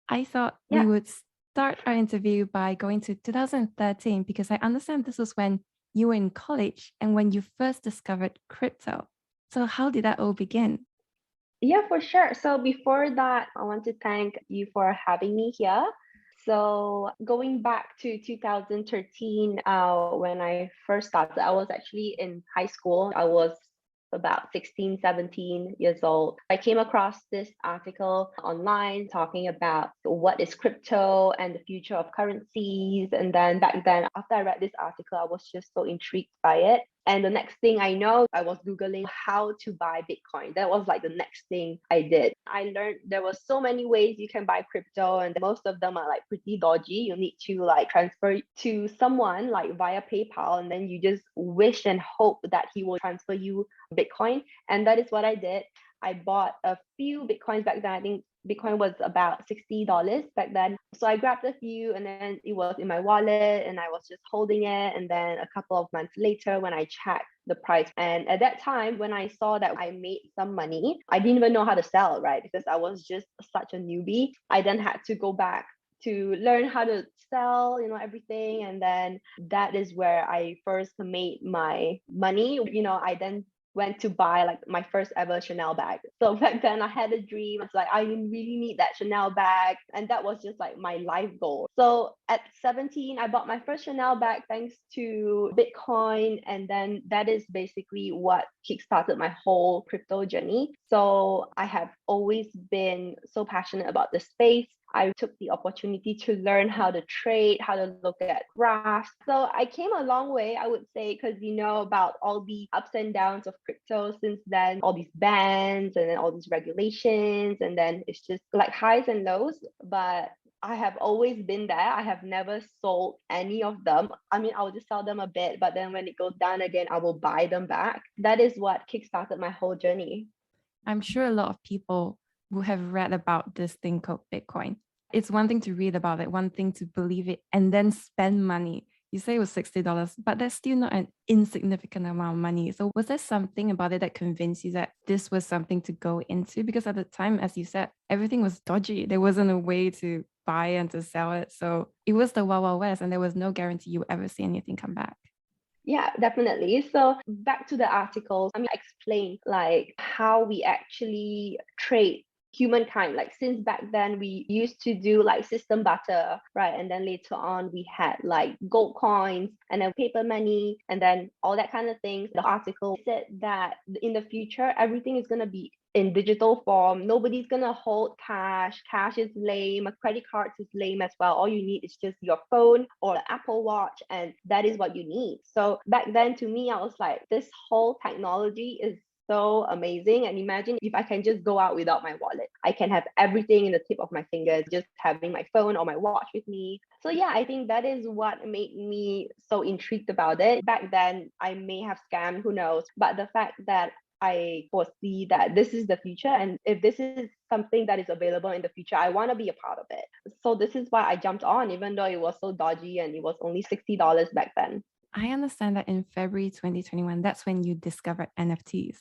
I thought we Yeah. would start our interview by going to 2013 because I understand this was when you were in college and when you first discovered crypto. So, how did that all begin? Yeah, for sure. So before that, I want to thank you for having me here. So going back to 2013, when I first started, I was actually in high school. I was about 16, 17 years old. I came across this article online talking about what is crypto and the future of currencies. And then back then, after I read this article, I was just so intrigued by it. And the next thing I know, I was Googling how to buy Bitcoin. That was like the next thing I did. I learned there were so many ways you can buy crypto, and most of them are like pretty dodgy. You need to like transfer to someone like via PayPal, and then you just wish and hope that he will transfer you Bitcoin. And that is what I did. I bought a few Bitcoins back then. I think Bitcoin was about $60 back then. So I grabbed a few and then it was in my wallet and I was just holding it. And then a couple of months later, when I checked the price, and at that time, when I saw that I made some money, I didn't even know how to sell, right? Because I was just such a newbie. I then had to go back to learn how to sell, everything. And then that is where I first made my money. I then went to buy like my first ever Chanel bag. So back then I had a dream. It's like I really need that Chanel bag. And that was just like my life goal. So at 17, I bought my first Chanel bag thanks to Bitcoin. And then that is basically what kickstarted my whole crypto journey. So I have always been so passionate about the space. I took the opportunity to learn how to trade, how to look at graphs. So I came a long way, I would say, because you know about all the ups and downs of crypto since then, all these bans and then all these regulations, and then it's just like highs and lows. But I have always been there. I have never sold any of them. I mean, I'll just sell them a bit, but then when it goes down again, I will buy them back. That is what kickstarted my whole journey. I'm sure a lot of people will have read about this thing called Bitcoin. It's one thing to read about it, one thing to believe it, and then spend money. You say it was $60, but that's still not an insignificant amount of money. So, was there something about it that convinced you that this was something to go into? Because at the time, as you said, everything was dodgy. There wasn't a way to buy and to sell it. So, it was the Wild Wild West, and there was no guarantee you would ever see anything come back. Yeah, definitely. So back to the articles, I mean, I explained like how we actually trade humankind. Like since back then, we used to do like system butter, right? And then later on, we had like gold coins and then paper money and then all that kind of things. The article said that in the future, everything is going to be in digital form. Nobody's gonna hold cash. Cash is lame. Credit cards is lame as well. All you need is just your phone or an Apple Watch, and that is what you need. So back then, to me, I was like, this whole technology is so amazing. And imagine if I can just go out without my wallet. I can have everything in the tip of my fingers, just having my phone or my watch with me. So yeah, I think that is what made me so intrigued about it. Back then, I may have scammed, who knows? But the fact that I foresee that this is the future. And if this is something that is available in the future, I want to be a part of it. So this is why I jumped on, even though it was so dodgy and it was only $60 back then. I understand that in February 2021, that's when you discovered NFTs.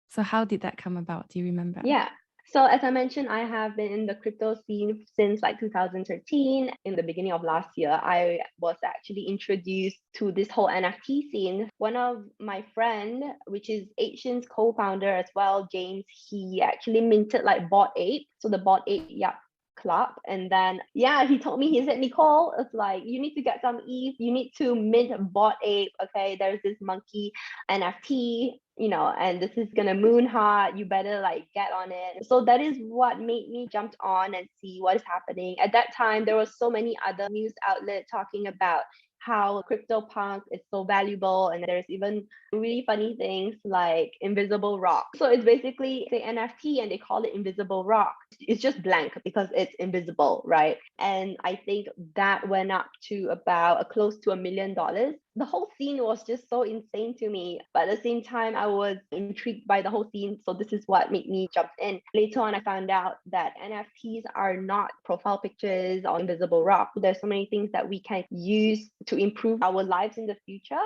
So, how did that come about? Do you remember? Yeah. So as I mentioned, I have been in the crypto scene since like 2013. In the beginning of last year, I was actually introduced to this whole NFT scene. One of my friend, which is Asian's co-founder as well, James, he actually minted like Bored Ape. So the Bored Ape Yap Club. And then yeah, he told me, he said, Nicole, it's like you need to get some ETH, you need to mint Bored Ape. Okay, there's this monkey NFT, and this is gonna moon hard. You better like get on it. So that is what made me jump on and see what is happening. At that time, there were so many other news outlets talking about how CryptoPunk is so valuable, and there's even really funny things like invisible rock. So it's basically the NFT and they call it invisible rock. It's just blank because it's invisible, right? And I think that went up to about close to $1 million. The whole scene was just so insane to me. But at the same time, I was intrigued by the whole scene. So this is what made me jump in. Later on, I found out that NFTs are not profile pictures or invisible rock. There's so many things that we can use to improve our lives in the future,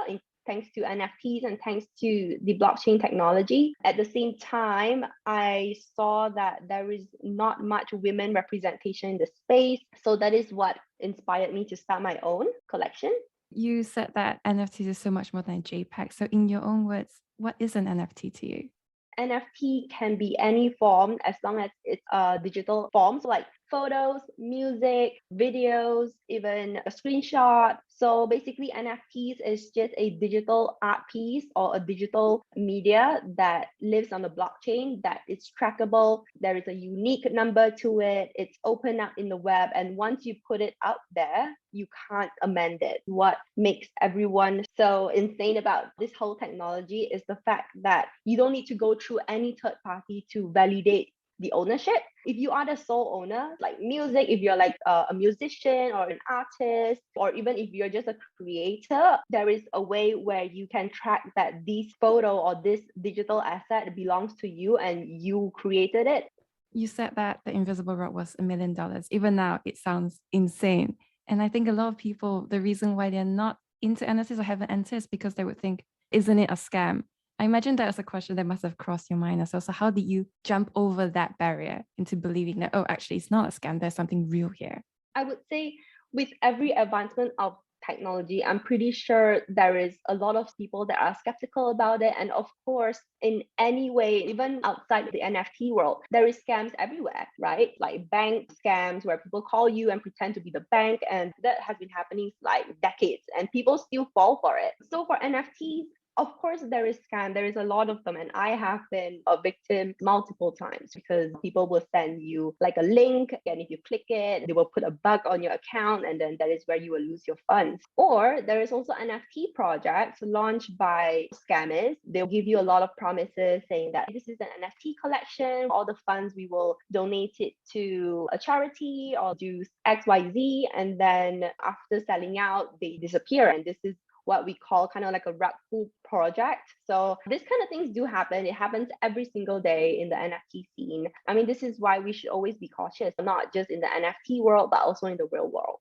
thanks to NFTs and thanks to the blockchain technology. At the same time, I saw that there is not much women representation in the space. So that is what inspired me to start my own collection. You said that NFTs is so much more than a JPEG. So in your own words, what is an NFT to you? NFT can be any form as long as it's a digital form. So like photos, music, videos, even a screenshot. So basically NFTs is just a digital art piece or a digital media that lives on the blockchain, that is trackable. There is a unique number to it. It's open up in the web. And once you put it out there, you can't amend it. What makes everyone so insane about this whole technology is the fact that you don't need to go through any third party to validate the ownership. If you are the sole owner, like music, if you're like a musician or an artist, or even if you're just a creator, there is a way where you can track that this photo or this digital asset belongs to you and you created it. You said that the invisible rod was $1 million. Even now, it sounds insane. And I think a lot of people, the reason why they're not into NFTs or haven't entered is because they would think, isn't it a scam? I imagine that was a question that must have crossed your mind as well. So how did you jump over that barrier into believing that, oh, actually, it's not a scam, there's something real here? I would say with every advancement of technology, I'm pretty sure there is a lot of people that are skeptical about it. And of course, in any way, even outside the NFT world, there is scams everywhere, right? Like bank scams where people call you and pretend to be the bank. And that has been happening like decades and people still fall for it. So for NFTs, of course, there is scam. There is a lot of them. And I have been a victim multiple times because people will send you like a link. And if you click it, they will put a bug on your account. And then that is where you will lose your funds. Or there is also NFT projects launched by scammers. They'll give you a lot of promises saying that this is an NFT collection. All the funds, we will donate it to a charity or do XYZ. And then after selling out, they disappear. And this is what we call kind of like a rug pull project. So this kind of things do happen. It happens every single day in the NFT scene. I mean, this is why we should always be cautious, not just in the NFT world, but also in the real world.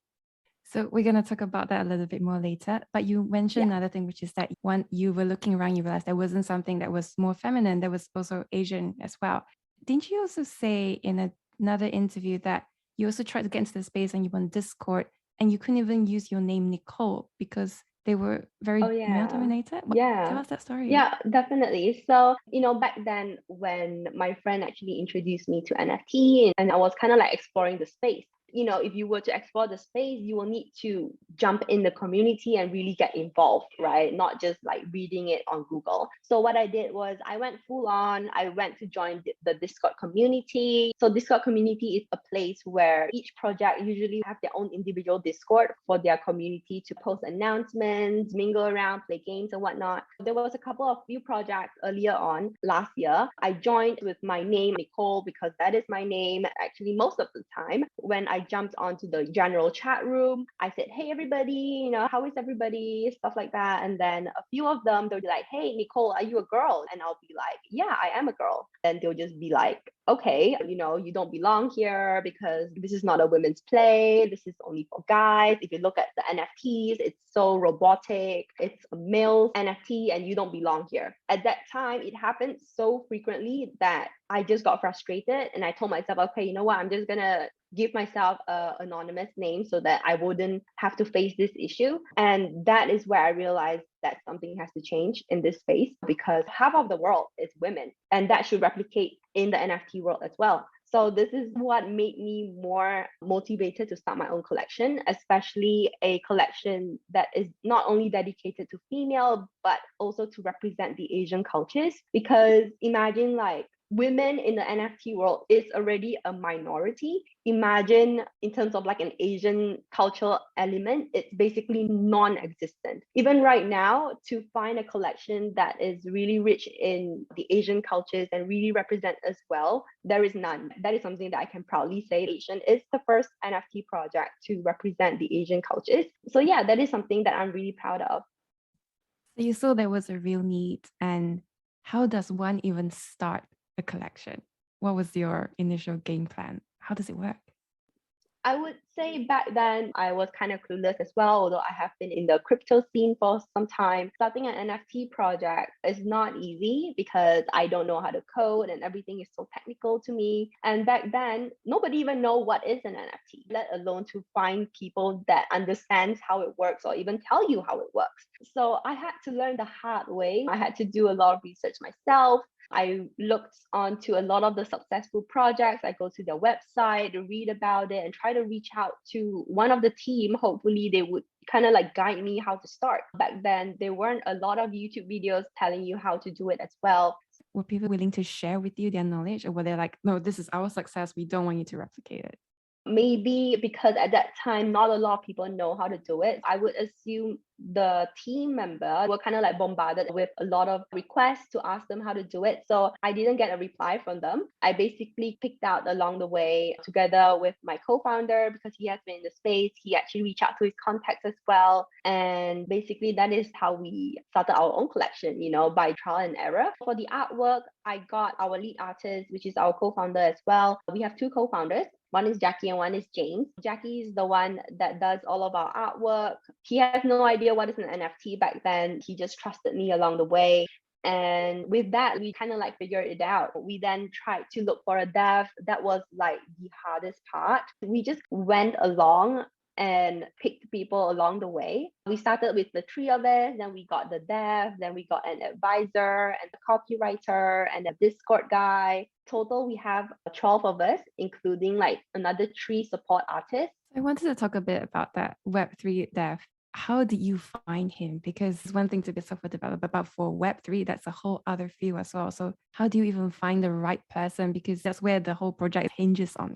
So we're going to talk about that a little bit more later. But you mentioned another thing, which is that when you were looking around, you realized there wasn't something that was more feminine. There was also Asian as well. Didn't you also say in another interview that you also tried to get into the space and you were on Discord and you couldn't even use your name Nicole because they were very male dominated? Tell us that story. Yeah, definitely. So, back then when my friend actually introduced me to NFT and I was kind of like exploring the space, if you were to explore the space, you will need to jump in the community and really get involved, right? Not just like reading it on Google. So what I did was I went full on. I went to join the Discord community. So Discord community is a place where each project usually have their own individual Discord for their community to post announcements, mingle around, play games and whatnot. There was a couple of few projects earlier on last year. I joined with my name, Nicole, because that is my name. Actually, most of the time when I jumped onto the general chat room, I said, hey, everybody, how is everybody? Stuff like that. And then a few of them, they'll be like, hey, Nicole, are you a girl? And I'll be like, yeah, I am a girl. And they'll just be like, okay, you don't belong here because this is not a women's play. This is only for guys. If you look at the NFTs, it's so robotic. It's a male NFT and you don't belong here. At that time, it happened so frequently that I just got frustrated and I told myself, okay, you know what? I'm just going to give myself an anonymous name so that I wouldn't have to face this issue. And that is where I realized that something has to change in this space because half of the world is women and that should replicate in the NFT world as well. So this is what made me more motivated to start my own collection, especially a collection that is not only dedicated to female, but also to represent the Asian cultures. Because imagine like women in the NFT world is already a minority. Imagine in terms of like an Asian cultural element, it's basically non-existent. Even right now, to find a collection that is really rich in the Asian cultures and really represent us well, there is none. That is something that I can proudly say. Asian is the first NFT project to represent the Asian cultures. So yeah, that is something that I'm really proud of. So you saw there was a real need, and how does one even start a collection? What was your initial game plan? How does it work? I would say back then I was kind of clueless as well, although I have been in the crypto scene for some time. Starting an NFT project is not easy because I don't know how to code and everything is so technical to me. And back then, nobody even know what is an NFT, let alone to find people that understands how it works or even tell you how it works. So I had to learn the hard way. I had to do a lot of research myself. I looked onto a lot of the successful projects. I go to their website to read about it and try to reach out to one of the team. Hopefully, they would kind of like guide me how to start. Back then, there weren't a lot of YouTube videos telling you how to do it as well. Were people willing to share with you their knowledge, or were they like, no, this is our success, we don't want you to replicate it? Maybe because at that time, not a lot of people know how to do it. I would assume the team member were kind of like bombarded with a lot of requests to ask them how to do it. So I didn't get a reply from them. I basically picked out along the way together with my co-founder because he has been in the space. He actually reached out to his contacts as well. And basically that is how we started our own collection, by trial and error. For the artwork, I got our lead artist, which is our co-founder as well. We have two co-founders. One is Jackie and one is James. Jackie is the one that does all of our artwork. He has no idea what is an NFT back then. He just trusted me along the way. And with that, we kind of like figured it out. We then tried to look for a dev. That was like the hardest part. We just went along and picked people along the way. We started with the three of us, then we got the dev, then we got an advisor and the copywriter and a Discord guy. Total, we have 12 of us, including like another 3 support artists. I wanted to talk a bit about that Web3 dev. How did you find him? Because it's one thing to be a software developer, but for Web3, that's a whole other field as well. So how do you even find the right person? Because that's where the whole project hinges on.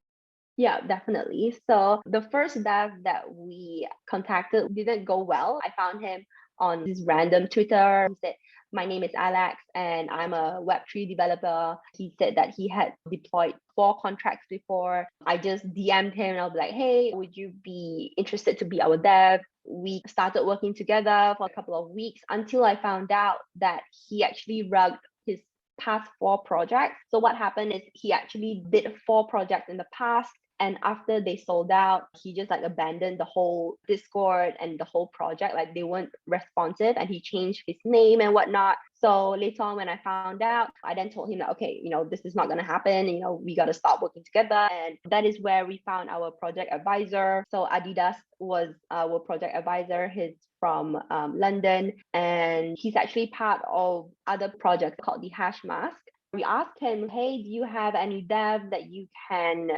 Yeah, definitely. So the first dev that we contacted didn't go well. I found him on this random Twitter. He said, my name is Alex and I'm a Web3 developer. He said that he had deployed 4 contracts before. I just DM'd him and I was like, hey, would you be interested to be our dev? We started working together for a couple of weeks until I found out that he actually rugged his past 4 projects. So what happened is he actually did 4 projects in the past. And after they sold out, he just like abandoned the whole Discord and the whole project. Like they weren't responsive and he changed his name and whatnot. So later on, when I found out, I then told him that, okay, this is not going to happen. We got to stop working together. And that is where we found our project advisor. So Adidas was our project advisor. He's from London and he's actually part of other projects called the Hash Mask. We asked him, hey, do you have any dev that you can,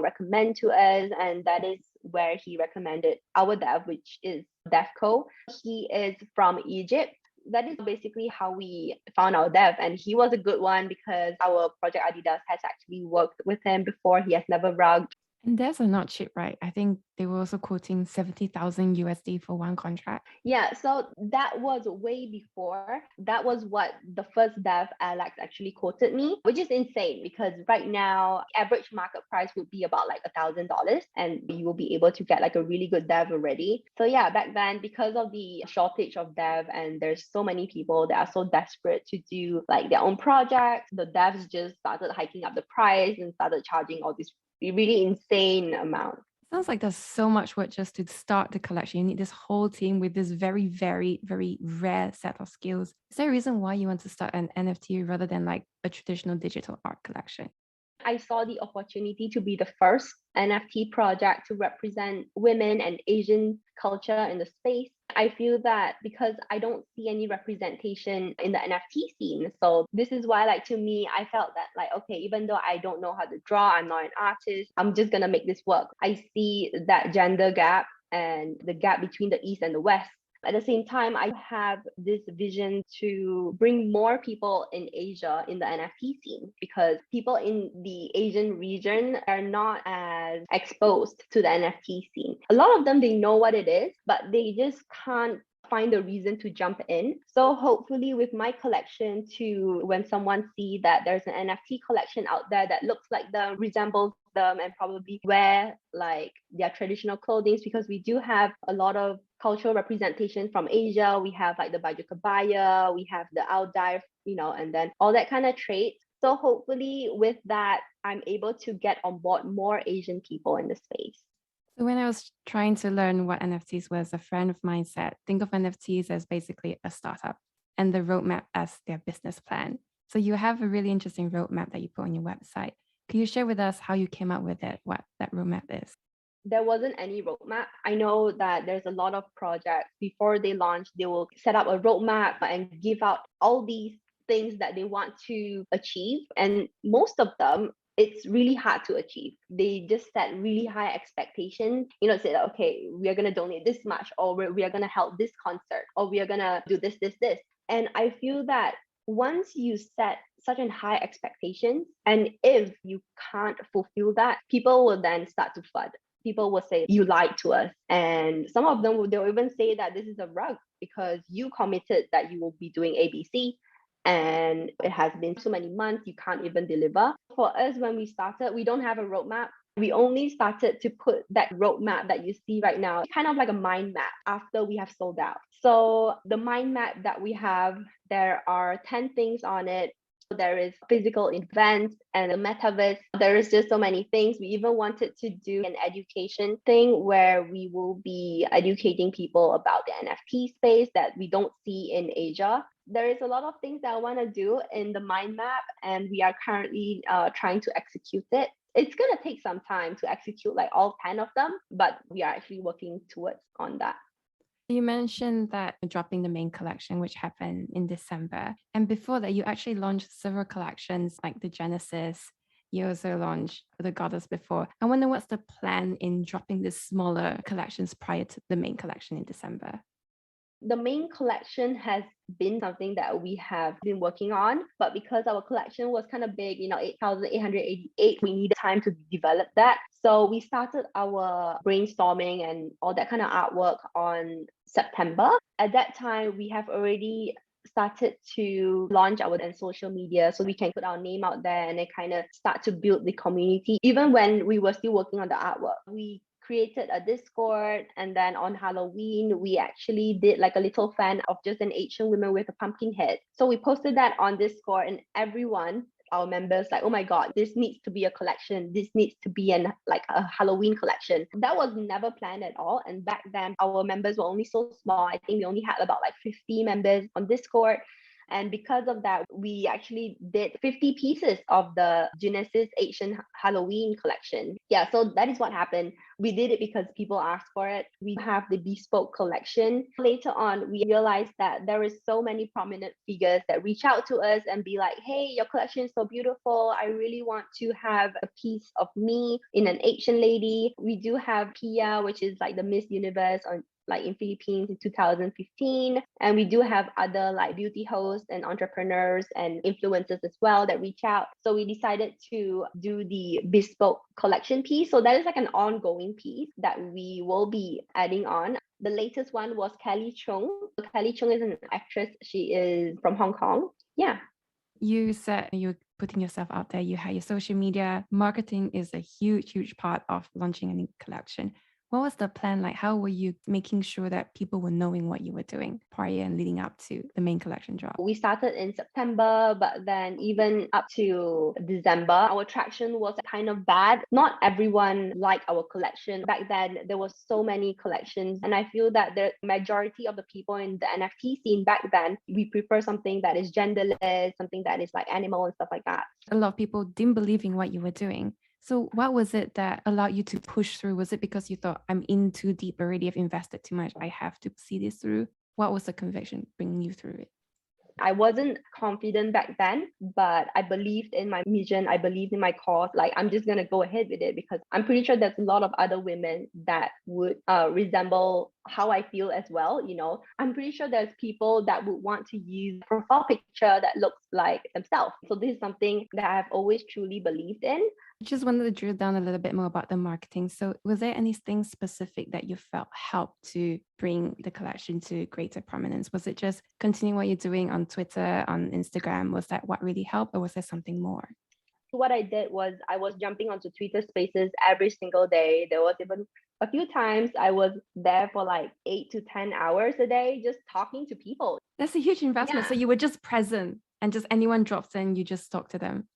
recommend to us? And that is where he recommended our dev, which is Devco. He is from Egypt. That is basically how we found our dev. And he was a good one because our project Adidas has actually worked with him before. He has never rugged. And devs are not cheap, right? I think they were also quoting 70,000 USD for one contract. Yeah, so that was way before. That was what the first dev Alex actually quoted me, which is insane because right now, average market price would be about like $1,000 and you will be able to get like a really good dev already. So yeah, back then, because of the shortage of dev and there's so many people that are so desperate to do like their own projects, the devs just started hiking up the price and started charging all this really insane amount. Sounds like there's so much work just to start the collection. You need this whole team with this very, very, very rare set of skills. Is there a reason why you want to start an NFT rather than like a traditional digital art collection? I saw the opportunity to be the first NFT project to represent women and Asian culture in the space. I feel that because I don't see any representation in the NFT scene. So this is why, like, to me, I felt that like, okay, even though I don't know how to draw, I'm not an artist, I'm just gonna make this work. I see that gender gap and the gap between the East and the West. At the same time, I have this vision to bring more people in Asia in the NFT scene because people in the Asian region are not as exposed to the NFT scene. A lot of them, they know what it is, but they just can't find a reason to jump in. So hopefully with my collection too, when someone see that there's an NFT collection out there that looks like them, resembles them, and probably wear like their traditional clothing, because we do have a lot of cultural representation from Asia. We have like the baju kebaya, we have the outdive, and then all that kind of traits. So hopefully with that, I'm able to get on board more Asian people in the space. So when I was trying to learn what NFTs was, a friend of mine said, think of NFTs as basically a startup and the roadmap as their business plan. So you have a really interesting roadmap that you put on your website. Could you share with us how you came up with it, what that roadmap is? There wasn't any roadmap. I know that there's a lot of projects before they launch, they will set up a roadmap and give out all these things that they want to achieve. And most of them, it's really hard to achieve. They just set really high expectations, say that, okay, we are going to donate this much, or we are going to help this concert, or we are going to do this. And I feel that once you set such a high expectations, and if you can't fulfill that, people will then start to flood. People will say you lied to us, and some of them they'll even say that this is a rug because you committed that you will be doing ABC, and it has been so many months, you can't even deliver. For us, when we started, we don't have a roadmap. We only started to put that roadmap that you see right now, kind of like a mind map, after we have sold out. So the mind map that we have, there are 10 things on it. There is physical events and the metaverse. There is just so many things. We even wanted to do an education thing where we will be educating people about the NFT space that we don't see in Asia. There is a lot of things that I want to do in the mind map, and we are currently trying to execute it. It's going to take some time to execute like all 10 of them, but we are actually working towards on that. You mentioned that dropping the main collection, which happened in December. And before that, you actually launched several collections like the Genesis. You also launched the Goddess before. I wonder what's the plan in dropping the smaller collections prior to the main collection in December? The main collection has been something that we have been working on, but because our collection was kind of big, 8,888, we needed time to develop that. So we started our brainstorming and all that kind of artwork on September. At that time, we have already started to launch our social media so we can put our name out there and then kind of start to build the community. Even when we were still working on the artwork, we created a Discord, and then on Halloween we actually did like a little fan of just an Asian woman with a pumpkin head. So we posted that on Discord, and everyone, our members, like, oh my god, this needs to be a collection, this needs to be a Halloween collection. That was never planned at all, and back then our members were only so small. I think we only had about like 50 members on Discord. And because of that, we actually did 50 pieces of the Genesis Asian Halloween collection. Yeah, so that is what happened. We did it because people asked for it. We have the bespoke collection. Later on, we realized that there is so many prominent figures that reach out to us and be like, hey, your collection is so beautiful. I really want to have a piece of me in an Asian lady. We do have Pia, which is like the Miss Universe on like in Philippines in 2015. And we do have other like beauty hosts and entrepreneurs and influencers as well that reach out. So we decided to do the bespoke collection piece. So that is like an ongoing piece that we will be adding on. The latest one was Kelly Chung. Kelly Chung is an actress. She is from Hong Kong. Yeah. You said you're putting yourself out there. You have your social media. Marketing is a huge, huge part of launching a new collection. What was the plan like? How were you making sure that people were knowing what you were doing prior and leading up to the main collection drop? We started in September, but then even up to December, our traction was kind of bad. Not everyone liked our collection. Back then, there was so many collections. And I feel that the majority of the people in the NFT scene back then, we prefer something that is genderless, something that is like animal and stuff like that. A lot of people didn't believe in what you were doing. So what was it that allowed you to push through? Was it because you thought, I'm in too deep already, I've invested too much, I have to see this through? What was the conviction bringing you through it? I wasn't confident back then, but I believed in my mission. I believed in my cause. Like, I'm just going to go ahead with it because I'm pretty sure there's a lot of other women that would resemble how I feel as well. I'm pretty sure there's people that would want to use a profile picture that looks like themselves. So this is something that I've always truly believed in. I just wanted to drill down a little bit more about the marketing. So was there anything specific that you felt helped to bring the collection to greater prominence? Was it just continuing what you're doing on Twitter, on Instagram? Was that what really helped, or was there something more? What I did was I was jumping onto Twitter Spaces every single day. There was even a few times I was there for like 8 to 10 hours a day just talking to people. That's a huge investment. Yeah. So you were just present and just anyone drops in, you just talk to them.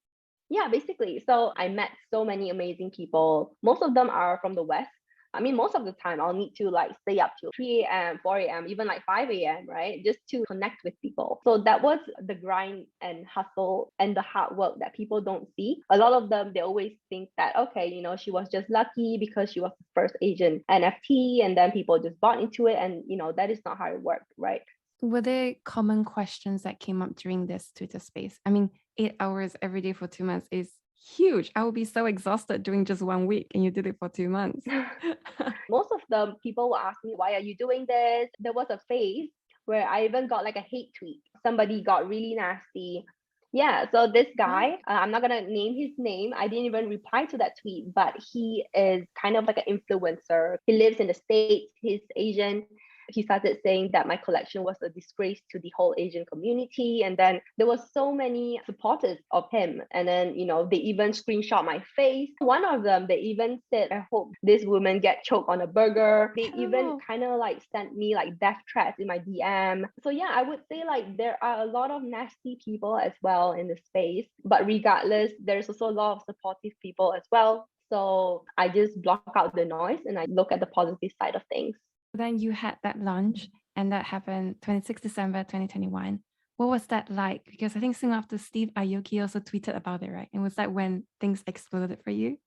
Yeah, basically. So I met so many amazing people. Most of them are from the West. I mean, most of the time I'll need to like stay up till 3 a.m., 4 a.m., even like 5 a.m., right? Just to connect with people. So that was the grind and hustle and the hard work that people don't see. A lot of them, they always think that, okay, you know, she was just lucky because she was the first Asian NFT and then people just bought into it. And, you know, that is not how it worked, right? Were there common questions that came up during this Twitter space? I mean, 8 hours every day for 2 months is huge. I would be so exhausted doing just 1 week, and you did it for 2 months. Most of the people will ask me, why are you doing this? There was a phase where I even got like a hate tweet. Somebody got really nasty. Yeah, so this guy, I'm not gonna name his name. I didn't even reply to that tweet, but he is kind of like an influencer. He lives in the States, he's Asian. He started saying that my collection was a disgrace to the whole Asian community. And then there was so many supporters of him. And then, you know, they even screenshot my face. One of them, they even said, I hope this woman get choked on a burger. They even kind of like sent me like death threats in my DM. So yeah, I would say like there are a lot of nasty people as well in the space. But regardless, there's also a lot of supportive people as well. So I just block out the noise and I look at the positive side of things. Then you had that launch, and that happened 26 December 2021. What was that like? Because I think soon after, Steve Aoki also tweeted about it, right? And was that when things exploded for you?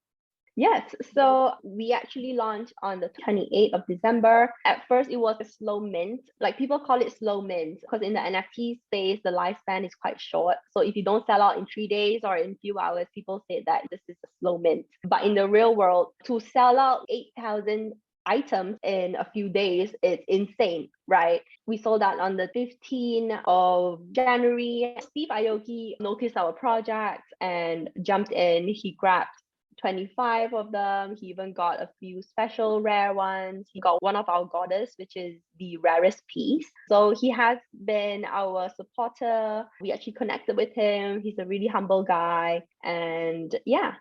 Yes, so we actually launched on the 28th of December. At first, it was a slow mint. Like people call it slow mint because in the NFT space, the lifespan is quite short. So if you don't sell out in 3 days or in few hours, people say that this is a slow mint. But in the real world, to sell out 8,000 items in a few days, it's insane, right? We sold out on the 15th of January. Steve Aoki noticed our project and jumped in. He grabbed 25 of them. He even got a few special rare ones. He got one of our goddess, which is the rarest piece. So he has been our supporter. We actually connected with him. He's a really humble guy. And yeah.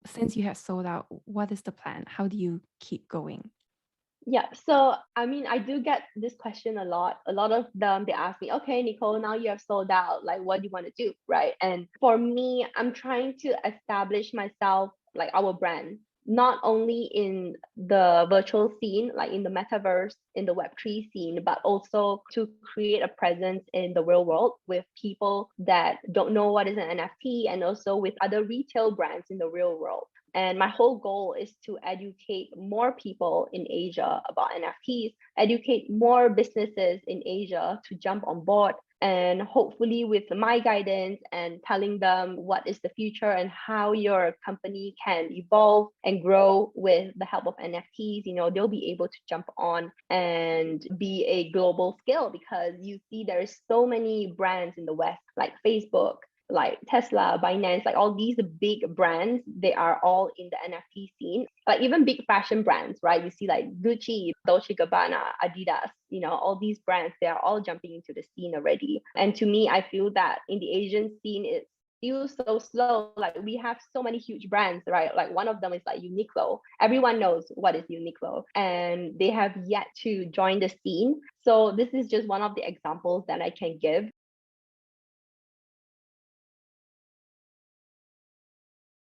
Since you have sold out, what is the plan? How do you keep going? Yeah, so I mean, I do get this question a lot. A lot of them, they ask me, okay, Nicole, now you have sold out. Like, what do you want to do? Right. And for me, I'm trying to establish myself, like our brand, not only in the virtual scene, like in the metaverse, in the Web3 scene, but also to create a presence in the real world with people that don't know what is an NFT and also with other retail brands in the real world. And my whole goal is to educate more people in Asia about NFTs, educate more businesses in Asia to jump on board. And hopefully, with my guidance and telling them what is the future and how your company can evolve and grow with the help of NFTs, you know, they'll be able to jump on and be a global scale because you see there's so many brands in the West, like Facebook, like Tesla, Binance, like all these big brands, they are all in the NFT scene. Like even big fashion brands, right? You see like Gucci, Dolce & Gabbana, Adidas, you know, all these brands, they are all jumping into the scene already. And to me, I feel that in the Asian scene, it's still so slow. Like we have so many huge brands, right? Like one of them is like Uniqlo. Everyone knows what is Uniqlo, and they have yet to join the scene. So this is just one of the examples that I can give.